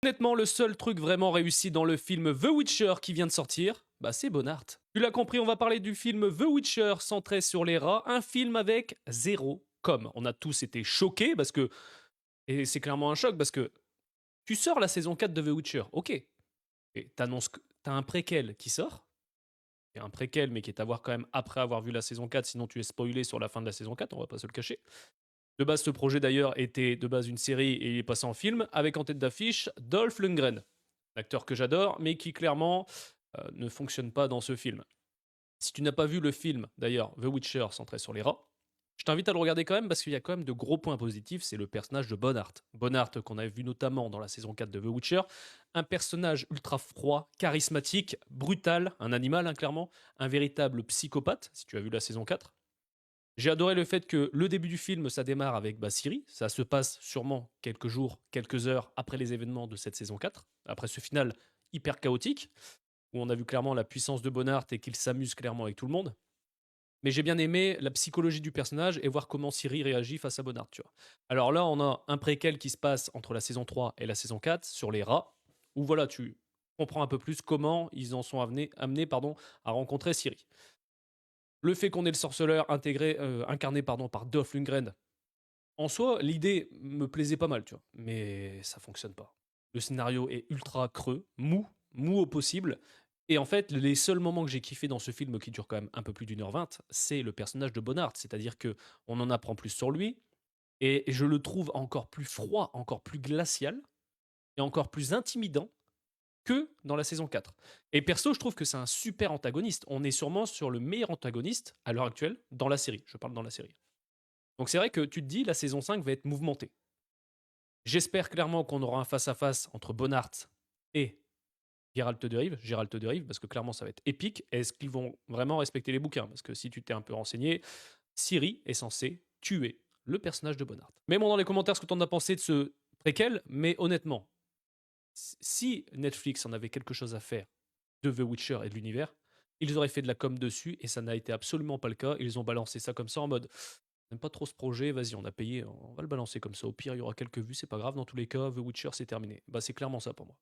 Honnêtement, le seul truc vraiment réussi dans le film The Witcher qui vient de sortir, bah c'est Bonnard. Tu l'as compris, on va parler du film The Witcher centré sur les rats, un film avec zéro com. On a tous été choqués parce que, et c'est clairement un choc parce que tu sors la saison 4 de The Witcher, ok, et t'annonces que t'as un préquel qui sort, et un préquel mais qui est à voir quand même après avoir vu la saison 4, sinon tu es spoilé sur la fin de la saison 4, on va pas se le cacher. De base, ce projet d'ailleurs était de base une série et il est passé en film avec en tête d'affiche Dolph Lundgren, l'acteur que j'adore, mais qui clairement ne fonctionne pas dans ce film. Si tu n'as pas vu le film d'ailleurs The Witcher centré sur les rats, je t'invite à le regarder quand même parce qu'il y a quand même de gros points positifs, c'est le personnage de Bonnard. Bonnard qu'on a vu notamment dans la saison 4 de The Witcher, un personnage ultra froid, charismatique, brutal, un animal hein, clairement, un véritable psychopathe, si tu as vu la saison 4. J'ai adoré le fait que le début du film, ça démarre avec Ciri. Ça se passe sûrement quelques jours, quelques heures après les événements de cette saison 4, après ce final hyper chaotique, où on a vu clairement la puissance de Bonnard et qu'il s'amuse clairement avec tout le monde. Mais j'ai bien aimé la psychologie du personnage et voir comment Ciri réagit face à Bonnard, tu vois. Alors là, on a un préquel qui se passe entre la saison 3 et la saison 4 sur les rats, où voilà, tu comprends un peu plus comment ils en sont amenés à rencontrer Ciri. Le fait qu'on ait le sorceleur incarné par Dolph Lundgren, en soi, l'idée me plaisait pas mal, tu vois. Mais ça fonctionne pas. Le scénario est ultra creux, mou au possible. Et en fait, les seuls moments que j'ai kiffé dans ce film, qui dure quand même un peu plus d'1h20, c'est le personnage de Bonnard. C'est-à-dire que on en apprend plus sur lui, et je le trouve encore plus froid, encore plus glacial, et encore plus intimidant que dans la saison 4. Et perso, je trouve que c'est un super antagoniste. On est sûrement sur le meilleur antagoniste à l'heure actuelle dans la série. Je parle dans la série. Donc c'est vrai que tu te dis, la saison 5 va être mouvementée. J'espère clairement qu'on aura un face-à-face entre Bonnard et Gérald de Rive, parce que clairement ça va être épique. Est-ce qu'ils vont vraiment respecter les bouquins? Parce que si tu t'es un peu renseigné, Ciri est censée tuer le personnage de Bonnard. Mets-moi dans les commentaires ce que t'en as pensé de ce préquel, mais honnêtement, si Netflix en avait quelque chose à faire de The Witcher et de l'univers, ils auraient fait de la com dessus et ça n'a été absolument pas le cas. Ils ont balancé ça comme ça en mode n'aime pas trop ce projet, vas-y, on a payé, on va le balancer comme ça. Au pire, il y aura quelques vues, c'est pas grave. Dans tous les cas, The Witcher, c'est terminé. Bah, c'est clairement ça pour moi.